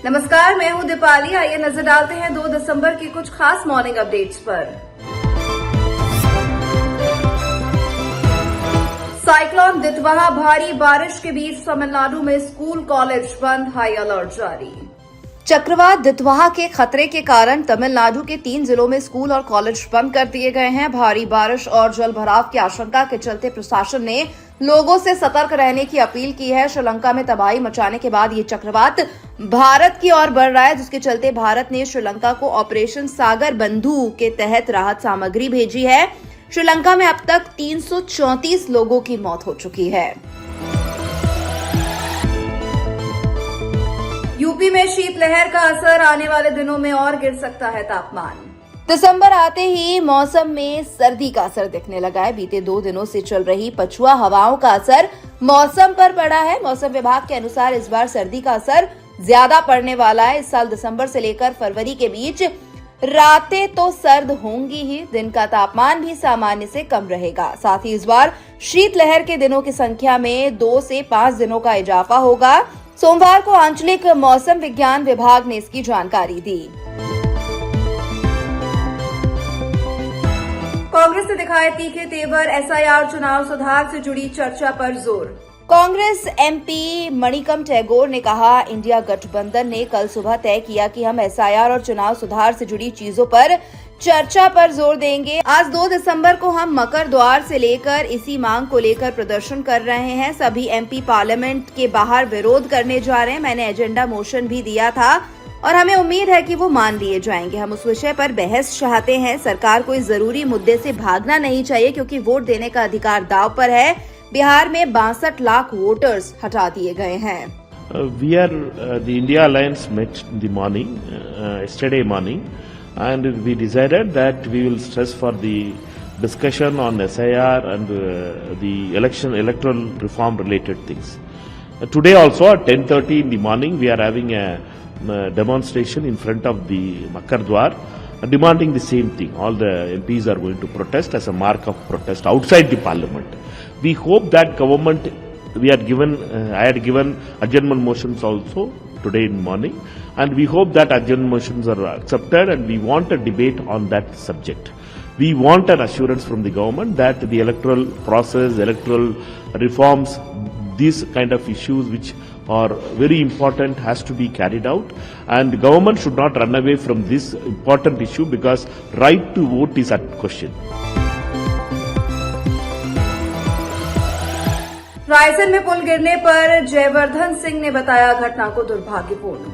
नमस्कार, मैं हूं दीपाली। आइए नजर डालते हैं 2 दिसंबर की कुछ खास मॉर्निंग अपडेट्स पर। साइक्लोन दितवाहा, भारी बारिश के बीच तमिलनाडु में स्कूल कॉलेज बंद, हाई अलर्ट जारी। चक्रवात दितवाहा के खतरे के कारण तमिलनाडु के 3 जिलों में स्कूल और कॉलेज बंद कर दिए गए हैं। भारी बारिश और जलभराव की आशंका के चलते प्रशासन ने लोगों से सतर्क रहने की अपील की है। श्रीलंका में तबाही मचाने के बाद ये चक्रवात भारत की ओर बढ़ रहा है, जिसके चलते भारत ने श्रीलंका को ऑपरेशन सागर बंधु के तहत राहत सामग्री भेजी है। श्रीलंका में अब तक 334 लोगों की मौत हो चुकी है। यूपी में शीतलहर का असर, आने वाले दिनों में और गिर सकता है तापमान। दिसंबर आते ही मौसम में सर्दी का असर दिखने लगा है। बीते 2 दिनों से चल रही पछुआ हवाओं का असर मौसम पर पड़ा है। मौसम विभाग के अनुसार इस बार सर्दी का असर ज्यादा पड़ने वाला है। इस साल दिसंबर से लेकर फरवरी के बीच रातें तो सर्द होंगी ही, दिन का तापमान भी सामान्य से कम रहेगा। साथ ही इस बार शीतलहर के दिनों की संख्या में 2 से 5 दिनों का इजाफा होगा। सोमवार को आंचलिक मौसम विज्ञान विभाग ने इसकी जानकारी दी। कांग्रेस ने दिखाए तीखे तेवर, एसआईआर चुनाव सुधार से जुड़ी चर्चा पर जोर। कांग्रेस एमपी मणिकम टैगोर ने कहा, इंडिया गठबंधन ने कल सुबह तय किया कि हम एसआईआर और चुनाव सुधार से जुड़ी चीजों पर चर्चा पर जोर देंगे। आज 2 दिसंबर को हम मकर द्वार से लेकर इसी मांग को लेकर प्रदर्शन कर रहे हैं। सभी एमपी पार्लियामेंट के बाहर विरोध करने जा रहे हैं। मैंने एजेंडा मोशन भी दिया था और हमें उम्मीद है कि वो मान लिए जाएंगे। हम उस विषय पर बहस चाहते हैं। सरकार को इस जरूरी मुद्दे से भागना नहीं चाहिए, क्योंकि वोट देने का अधिकार दांव पर है। बिहार में 62 लाख वोटर्स हटा दिए गए हैं। We are the India Alliance met in the morning, yesterday morning, and we decided that we will stress for the discussion on SIR and the electoral reform related things. Today also at 10:30 in the morning we are having a demonstration in front of the Makar Dwar, demanding the same thing. All the MPs are going to protest as a mark of protest outside the parliament. We hope that government, I had given adjournment motions also today in morning, and we hope that adjournment motions are accepted, and we want a debate on that subject. We want an assurance from the government that the electoral process, electoral reforms, these kind of issues which are very important has to be carried out, and the government should not run away from this important issue because right to vote is at question. Raisen में पुल गिरने पर जयवर्धन सिंह ने बताया घटना को दुर्भाग्यपूर्ण।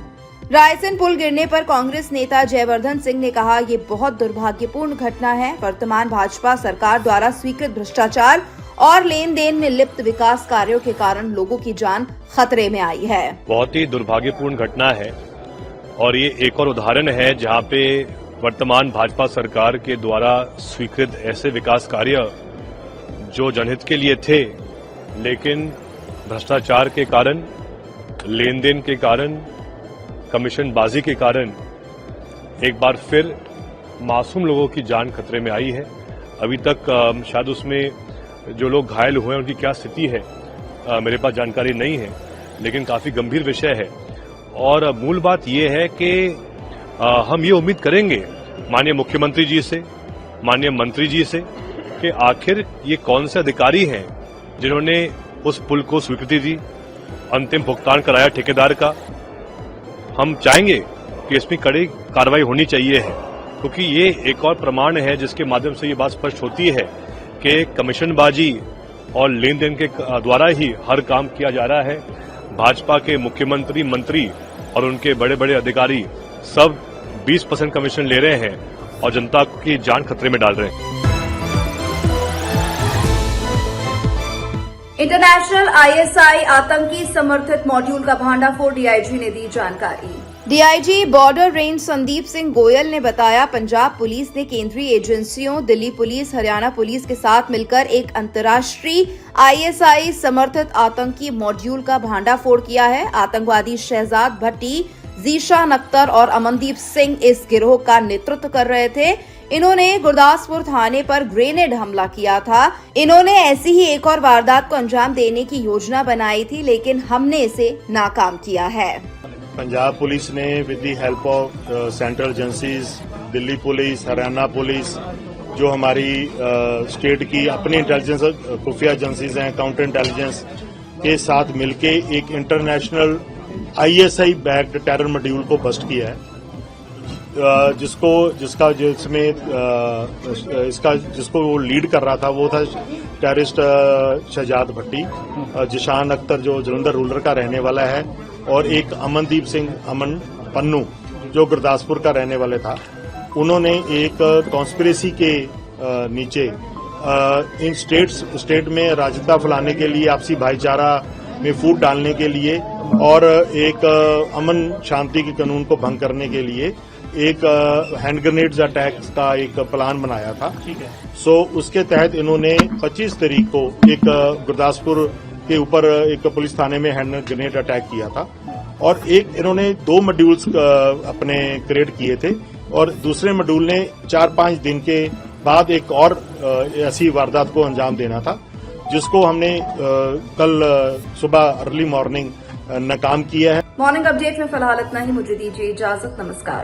रायसेन पुल गिरने पर कांग्रेस नेता जयवर्धन सिंह ने कहा, ये बहुत दुर्भाग्यपूर्ण घटना है। वर्तमान भाजपा सरकार द्वारा स्वीकृत भ्रष्टाचार और लेन देन में लिप्त विकास कार्यों के कारण लोगों की जान खतरे में आई है। बहुत ही दुर्भाग्यपूर्ण घटना है और ये एक और उदाहरण है जहां पे वर्तमान भाजपा सरकार के द्वारा स्वीकृत ऐसे विकास कार्य जो जनहित के लिए थे, लेकिन भ्रष्टाचार के कारण, लेन देन के कारण, कमीशनबाजी के कारण एक बार फिर मासूम लोगों की जान खतरे में आई है। अभी तक शायद उसमें जो लोग घायल हुए हैं उनकी क्या स्थिति है मेरे पास जानकारी नहीं है, लेकिन काफी गंभीर विषय है। और मूल बात यह है कि हम ये उम्मीद करेंगे माननीय मुख्यमंत्री जी से, माननीय मंत्री जी से, कि आखिर ये कौन से अधिकारी हैं जिन्होंने उस पुल को स्वीकृति दी, अंतिम भुगतान कराया ठेकेदार का। हम चाहेंगे कि इसमें कड़ी कार्रवाई होनी चाहिए है, क्योंकि ये एक और प्रमाण है जिसके माध्यम से ये बात स्पष्ट होती है कि कमीशनबाजी और लेन देन के द्वारा ही हर काम किया जा रहा है। भाजपा के मुख्यमंत्री, मंत्री और उनके बड़े बड़े अधिकारी सब 20% कमीशन ले रहे हैं और जनता की जान खतरे में डाल रहे हैं। इंटरनेशनल आईएसआई आतंकी समर्थित मॉड्यूल का भांडाफोड़, डीआईजी ने दी जानकारी। DIG border range Sandeep Singh Goyal ने बताया, पंजाब पुलिस ने केंद्रीय एजेंसियों दिल्ली पुलिस, हरियाणा पुलिस के साथ मिलकर एक अंतर्राष्ट्रीय आईएसआई समर्थित आतंकी मॉड्यूल का भांडाफोड़ किया है। आतंकवादी शहजाद भट्टी, जीशान अख्तर और अमनदीप सिंह इस गिरोह का नेतृत्व कर रहे थे। इन्होंने गुरदासपुर थाने पर ग्रेनेड हमला किया था। इन्होंने ऐसी ही एक और वारदात को अंजाम देने की योजना बनाई थी, लेकिन हमने इसे नाकाम किया है। पंजाब पुलिस ने with the help of central agencies, Delhi police, Haryana police, जो हमारी स्टेट की अपनी इंटेलिजेंस खुफिया एजेंसीज हैं, काउंटर इंटेलिजेंस के साथ मिलके एक international ISI backed terror module को बस्ट किया है, जिसको वो लीड कर रहा था वो था टेररिस्ट शहजाद भट्टी, जिशान अख्तर जो जलंधर रूरल का रहने वाला है, और एक अमनदीप सिंह अमन पन्नू जो गुरदासपुर का रहने वाले था। उन्होंने एक कॉन्स्पिरेसी के नीचे इन स्टेट में अराजकता फैलाने के लिए, आपसी भाईचारा में फूट डालने के लिए और एक अमन शांति के कानून को भंग करने के लिए एक हैंड ग्रेनेड्स अटैक का एक प्लान बनाया था। सो उसके तहत इन्होंने 25 तारीख को एक गुरदासपुर के ऊपर एक पुलिस थाने में हैंड ग्रेनेड अटैक किया था, और एक इन्होंने 2 मॉड्यूल्स अपने क्रिएट किए थे, और दूसरे मॉड्यूल ने 4-5 दिन के बाद एक और ऐसी वारदात को अंजाम देना था, जिसको हमने कल सुबह अर्ली मॉर्निंग नाकाम किया है। मॉर्निंग अपडेट में फिलहाल इतना ही। मुझे दीजिए इजाजत। नमस्कार।